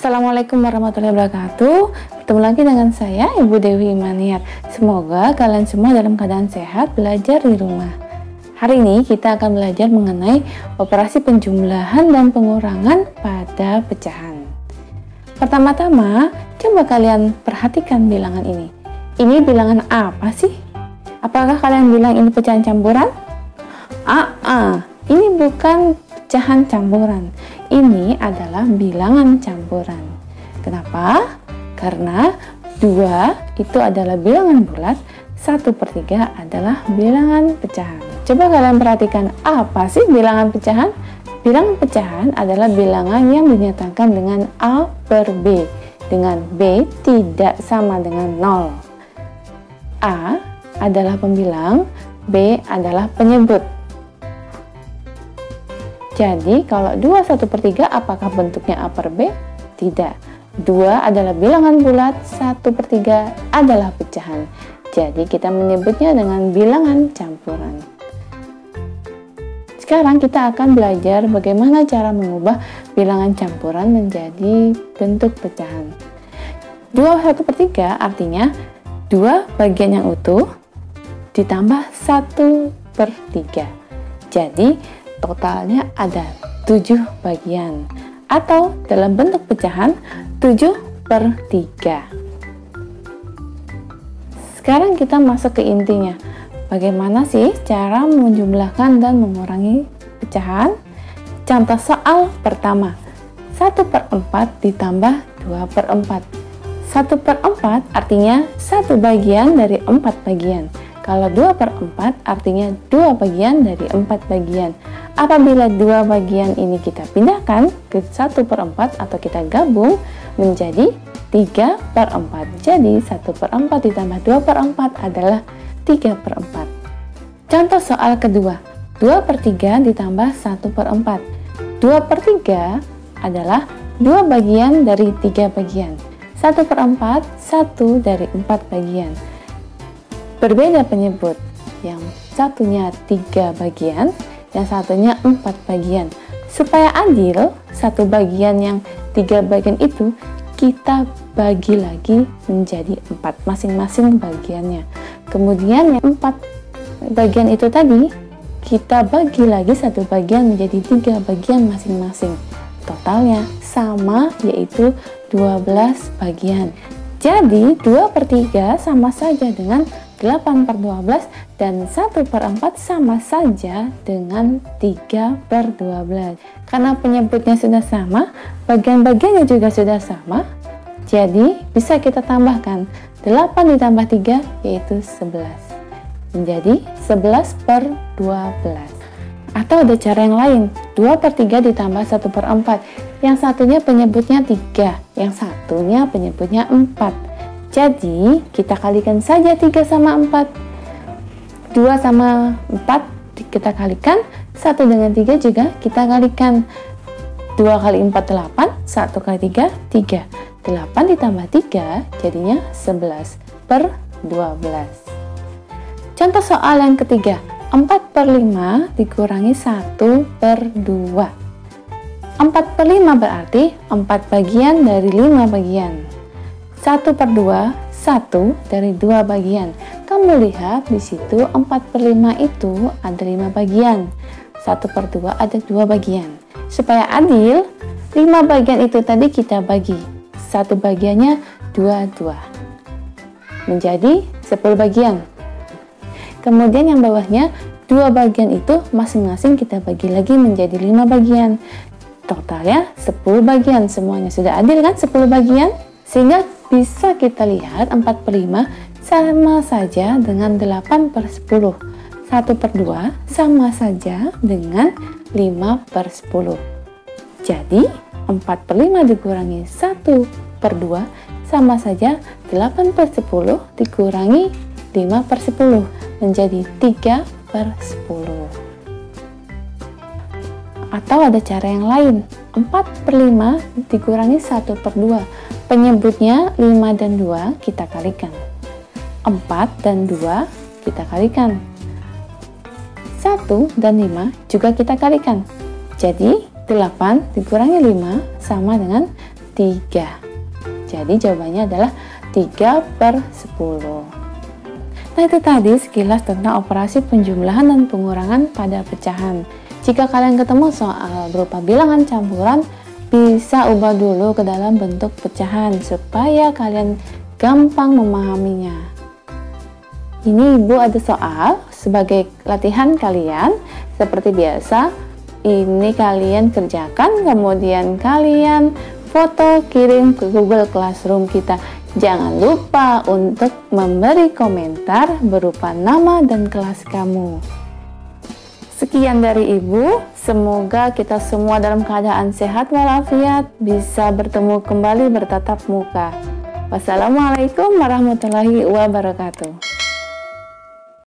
Assalamualaikum warahmatullahi wabarakatuh. Bertemu lagi dengan saya, Ibu Dewi Maniar. Semoga kalian semua dalam keadaan sehat belajar di rumah. Hari ini kita akan belajar mengenai operasi penjumlahan dan pengurangan pada pecahan. Pertama-tama, coba kalian perhatikan bilangan ini. Ini bilangan apa sih? Apakah kalian bilang ini pecahan campuran? Ini bukan pecahan campuran. Ini adalah bilangan campuran. Kenapa? Karena 2 itu adalah bilangan bulat, 1/3 adalah bilangan pecahan. Coba kalian perhatikan, apa sih bilangan pecahan? Bilangan pecahan adalah bilangan yang dinyatakan dengan A per B, dengan B tidak sama dengan 0. A adalah pembilang, B adalah penyebut. Jadi kalau 2 1/3 apakah bentuknya A per B? Tidak. 2 adalah bilangan bulat, 1/3 adalah pecahan. Jadi kita menyebutnya dengan bilangan campuran. Sekarang kita akan belajar bagaimana cara mengubah bilangan campuran menjadi bentuk pecahan. 2 1/3 artinya 2 bagian yang utuh ditambah 1/3. Jadi totalnya ada 7 bagian, atau dalam bentuk pecahan 7/3. Sekarang kita masuk ke intinya. Bagaimana sih cara menjumlahkan dan mengurangi pecahan? Contoh soal pertama, 1/4 ditambah 2/4. 1/4 artinya 1 bagian dari 4 bagian. Kalau 2/4 artinya 2 bagian dari 4 bagian. Apabila 2 bagian ini kita pindahkan ke 1/4 atau kita gabung menjadi 3/4. Jadi 1/4 ditambah 2/4 adalah 3/4. Contoh soal kedua, 2/3 ditambah 1/4. 2/3 adalah 2 bagian dari 3 bagian. 1/4 1 dari 4 bagian. Berbeda penyebut, yang satunya 3 bagian, yang satunya 4 bagian. Supaya adil, 1 bagian yang 3 bagian itu kita bagi lagi menjadi 4 masing-masing bagiannya. Kemudian yang 4 bagian itu tadi kita bagi lagi 1 bagian menjadi 3 bagian masing-masing. Totalnya sama, yaitu 12 bagian. Jadi 2/3 sama saja dengan 8/12 dan 1/4 sama saja dengan 3/12. Karena penyebutnya sudah sama, bagian-bagiannya juga sudah sama, jadi bisa kita tambahkan 8 ditambah 3 yaitu 11. Menjadi 11/12. Atau ada cara yang lain, 2/3 ditambah 1/4. Yang satunya penyebutnya 3, yang satunya penyebutnya 4. Jadi, kita kalikan saja 3 sama 4. 2 sama 4 kita kalikan, 1 dengan 3 juga kita kalikan. 2 kali 4 8, 1 kali 3 3. 8 ditambah 3 jadinya 11/12. Contoh soal yang ketiga, 4/5 dikurangi 1/2. 4/5 berarti 4 bagian dari 5 bagian. 1/2 1 dari 2 bagian. Kamu lihat di situ 4/5 itu ada 5 bagian. 1/2 ada 2 bagian. Supaya adil, 5 bagian itu tadi kita bagi. 1 bagiannya 2 menjadi 10 bagian. Kemudian yang bawahnya 2 bagian itu masing-masing kita bagi lagi menjadi 5 bagian. Totalnya 10 bagian. Semuanya sudah adil kan, 10 bagian? Sehingga bisa kita lihat 4/5 sama saja dengan 8/10. 1/2 sama saja dengan 5/10. Jadi 4/5 dikurangi 1/2 sama saja 8/10 dikurangi 5/10 menjadi 3/10. Atau ada cara yang lain, 4/5 dikurangi 1/2. Penyebutnya 5 dan 2 kita kalikan. 4 dan 2 kita kalikan. 1 dan 5 juga kita kalikan. Jadi 8 dikurangi 5 sama dengan 3. Jadi jawabannya adalah 3/10. Nah, itu tadi sekilas tentang operasi penjumlahan dan pengurangan pada pecahan. Jika kalian ketemu soal berupa bilangan campuran, bisa ubah dulu ke dalam bentuk pecahan supaya kalian gampang memahaminya. Ini Ibu ada soal sebagai latihan kalian. Seperti biasa, ini kalian kerjakan, kemudian kalian foto kirim ke Google Classroom kita. Jangan lupa untuk memberi komentar berupa nama dan kelas kamu. Sekian dari Ibu, semoga kita semua dalam keadaan sehat walafiat, bisa bertemu kembali bertatap muka. Wassalamualaikum warahmatullahi wabarakatuh.